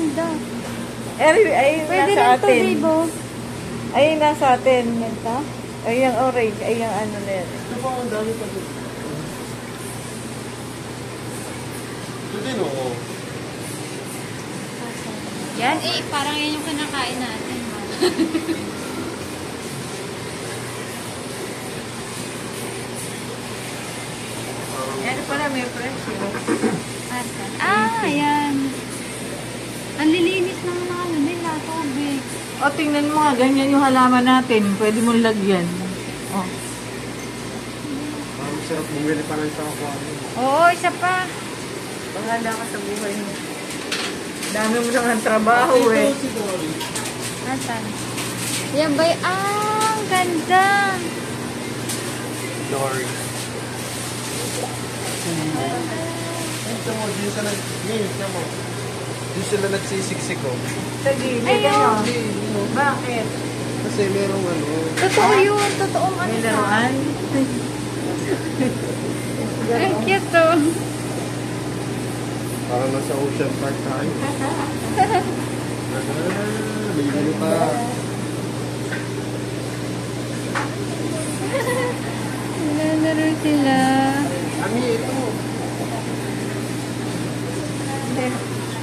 ganda. Ay, Pwede nasa rin to, atin. babe, oh. Ay, nasa atin. Ganda. Ay, yung orange. Ay, yung ano na yan. Ito pa, ang dami pa dito. Ito din, oo. Yan, parang yan yung kinakain natin. Yan pala, may presyo. Asan? Ayan. Ang lilinis naman ng ano nila, tubig. O, tingnan mo nga, ganyan yung halaman natin. Pwede mong lagyan. O. Parang sarap bumili pa ng sa aquarium. Oo, isa pa. Bahala ka sa buhay mo. Dami mo lang ang trabaho eh. Ito si Dory. Asan? Yan ba? Ah, ang ganda. Dory. Ito mo, di sila di sila nagsisiksik ko. Sa gilid, Ayun. ano? Bakit? Kasi merong ano. Totoo yun. Totoong ano May siya. laruan? Ang cute to. Parang nasa Ocean Park tayo. May pa. Nalaro sila. Ami, ito.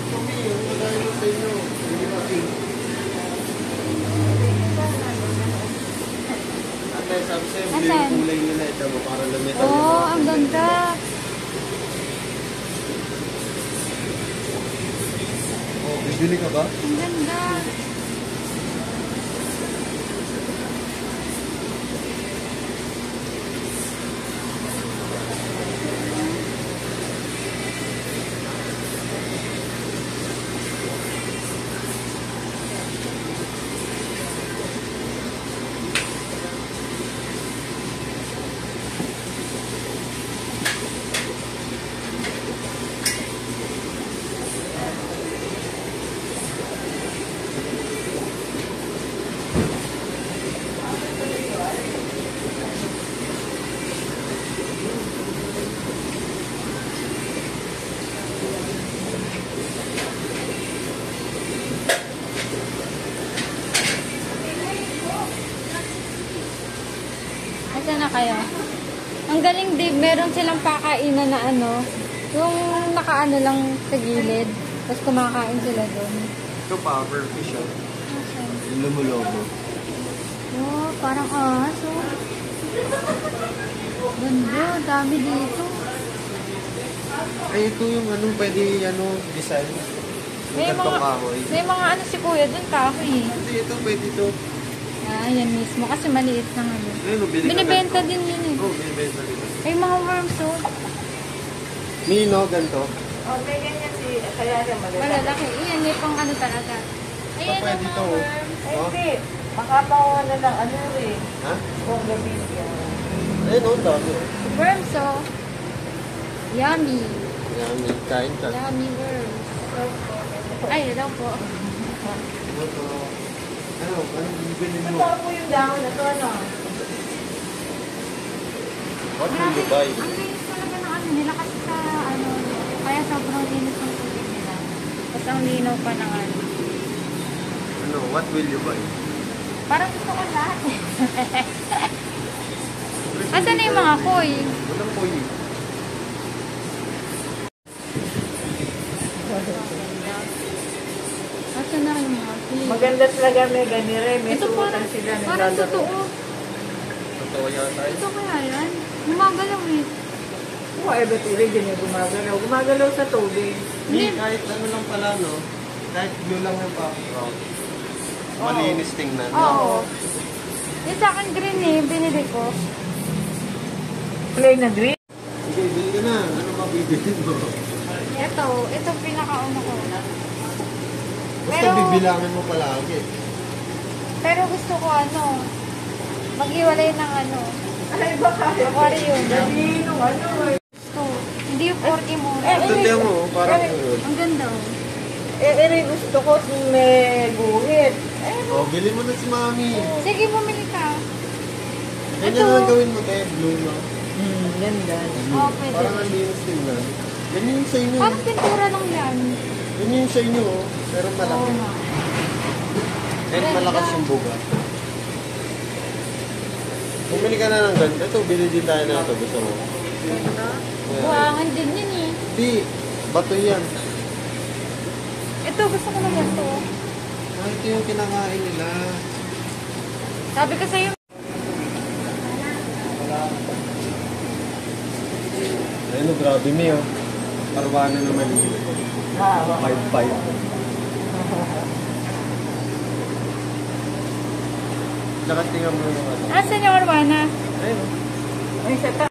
Kami, magkakain mo sa inyo. Ate, sabi sa'yo, bili yung kulay nila. Ito mo, parang lamitan. Oh, ang ganda. Oh, bibili ka ba? Ang ganda. Asan na kayo? Ang galing, Dave. Meron silang pakainan na ano, yung nakaano lang sa gilid. Tapos kumakain sila doon. Ito power fish, oh. Yung lumulobo. Oh, parang aso. Ganda, dami dito. Ay, ito yung ano, pwede, ano, design. Yung May gantong mga, kahoy. may mga ano si kuya doon, kahoy eh. Hindi, ito, pwede ito. Ah, yan mismo. Kasi maliit lang ano. Ayun, bili ka Binibenta ganito. din yun eh. Oo, binibenta din. Ay, mga worms oh. Nino, ganito. O, may ganyan si, kaya yan malalaki. Malalaki. Iyan, may pang ano talaga. Ayan pwede ang to. mga worms. Ay, hindi. Makapawa na lang, ano rin. Ha? Kung gabis yan. Ayun, oh, dami. Worms oh. Yummy. Yan, may kain ka. Yummy worms. Ay, hello po. Ito, ano, bibili mo? Ito po yung dahon na to, ano? What will you buy? Ang linis talaga ng ano nila kasi sa ano, kaya sobrang linis ng tubig nila. Tapos ang linaw pa ng ano. Ano, what will you buy? Parang gusto ko lahat eh. Asan na yung mga koi? Walang po yun. Asan na yung mga koi? Maganda talaga may ganire. May Ito suotan parang, sila. parang naglalaro. totoo. Totoo yata yun. Ito kaya yan? Gumagalaw eh. Oo, ay ba't ulit din yung gumagalaw? Gumagalaw sa tubig. Hindi, kahit ano lang pala, no? Kahit blue lang yung background. Malinis tingnan. Oo. Yung sa akin green eh, binili ko. Plain na green. Sige, bili ka na. Ano mabibili mo? Ito pinakauna ko. Basta Pero- bibilangin mo palagi. Pero gusto ko ano, maghiwalay ng ano, Ay, baka. aquarium. Dali nung ano eh. Gusto. Hindi yung 40 mo. Ito tiyan mo, parang Ang ganda oh. Gusto ko may guhit. oh, bili mo na si Mami. Sige, bumili ka. Ganyan na lang gawin mo, te. Blue na. Ganda. Oo, pwede. Parang ang linis tingnan. Ganyan yung sa inyo. Parang pintura lang yan. Yun yung sa inyo, oh. Pero malaki. Oo nga. And malakas yung buga. Bumili ka na ng ganito. Ito, bili din tayo na ito. Gusto mo? Ganda. Buhangan din yun eh. Di, bato yan. Ito, gusto ko na ganito. Ah, ito yung kinakain nila. Sabi ko sa'yo. Ayun, grabe mi, oh. Parwana naman yun. 5-5. Lakas tingnan mo yung ano. Asan yung arwana? Ayun, oh. Ay, seta.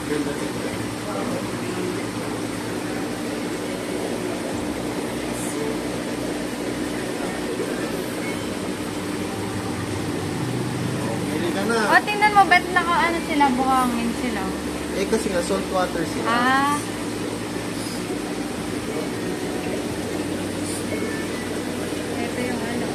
Ganda tingnan. Pili ka na. O, tingnan mo, ba't naka-ano sila, buhangin sila? Eh, kasi nga, salt water sila. Ah. Ito yung ano.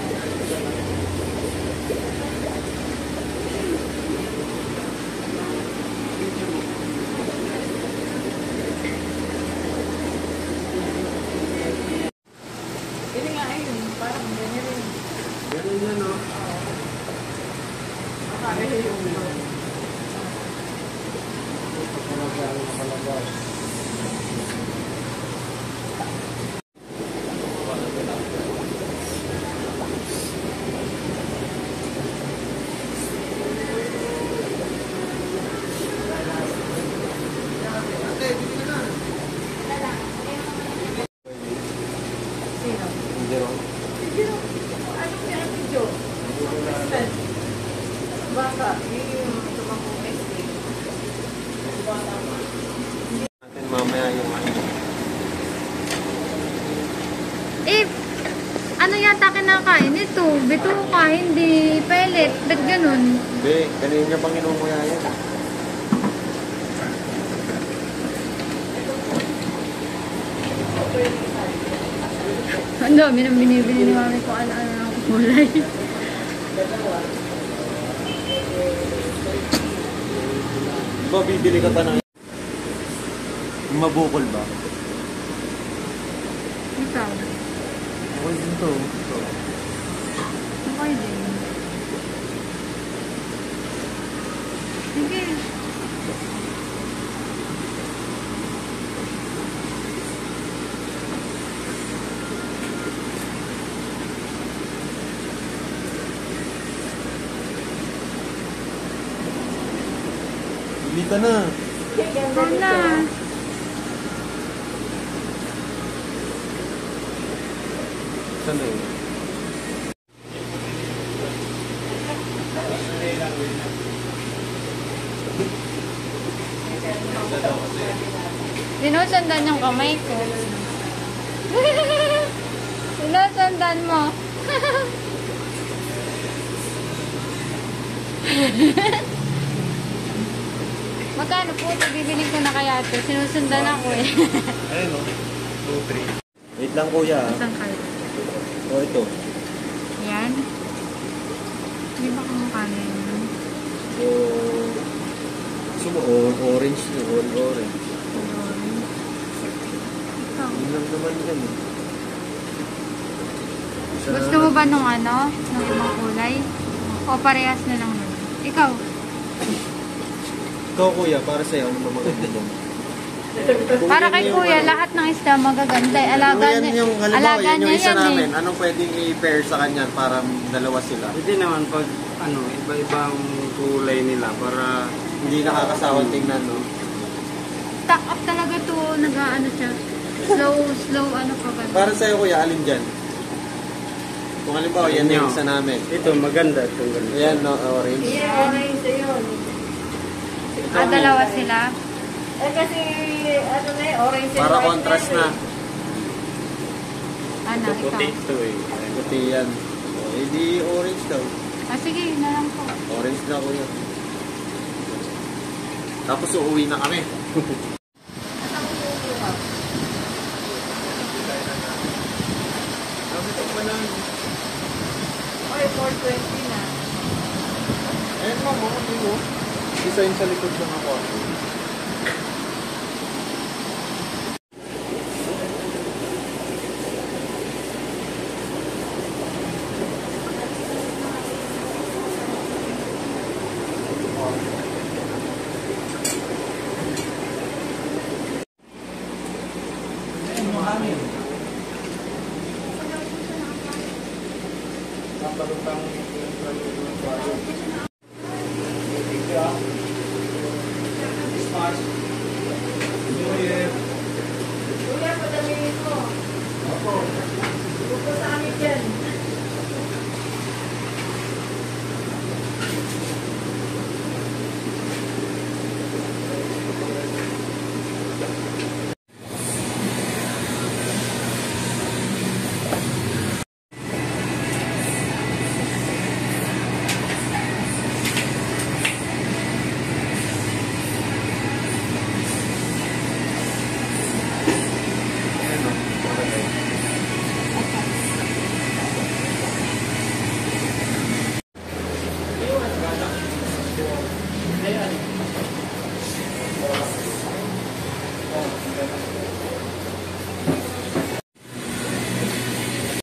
Pili nga ayun. Parang ganyan rin. Ganun yan, oh. Nakakaya yung sino? Hindi rin. Anong may video? Baka, yung tumakong estate. Natin mamaya yung ano. Eh, ano yata kinakain ito? Bituka, hindi pellet. Ba't ganun? Hindi, kanina niya pang inumuya yan. Ang dami nang binibili ni mami kung ano-ano ng kulay. Di ba bibili ka pa ng mabukol ba? Ikaw, Okay din to. okay din. Sige. Bili ka na. Ikaw na. Saan na yun? Sinusundan yung kamay ko. Sinusundan mo. Magkano po ito? Bibiling ko na kaya ito. Sinusundan ako eh. Ayun o. 2, 3. Wait lang kuya. Isang kayo. O ito. Yan. Hindi ba kamukha na yun? So, gusto mo orange na. All orange. Ikaw. Yun lang naman yan eh. Gusto mo ba nung ano? Nung ibang kulay? O parehas na lang nun? Ikaw? Ikaw kuya, para sa'yo, ano ba maganda dyan? Kung Para yan kay yung kuya, ano- lahat ng isda magaganda. Alaga Kung yan niya, yung, halimbawa, alaga yan yung niya isa yan namin, eh. anong pwedeng i-pair sa kanya para dalawa sila? Pwede naman pag ano, iba-ibang kulay nila para Hindi nakakasawang tingnan, no? Tuck up talaga to, nag-ano siya. Slow, ano pa ba? Para sa'yo kuya, alin dyan? Kung halimbawa, yan yung isa namin. ito maganda itong ganito. Ayan, no, orange. Orange yun. Dalawa sila. Eh kasi, ano na eh, orange and Para white contrast eh. na. Ano, ikaw? Puti ito eh. Puti yan. O, edi orange daw. Ah, sige, yun na lang po. Orange na kuya. Tapos uuwi na kami. Oy, 420 na. Ayan mo, mo. Design sa likod ng ako. hangin. Kapalutang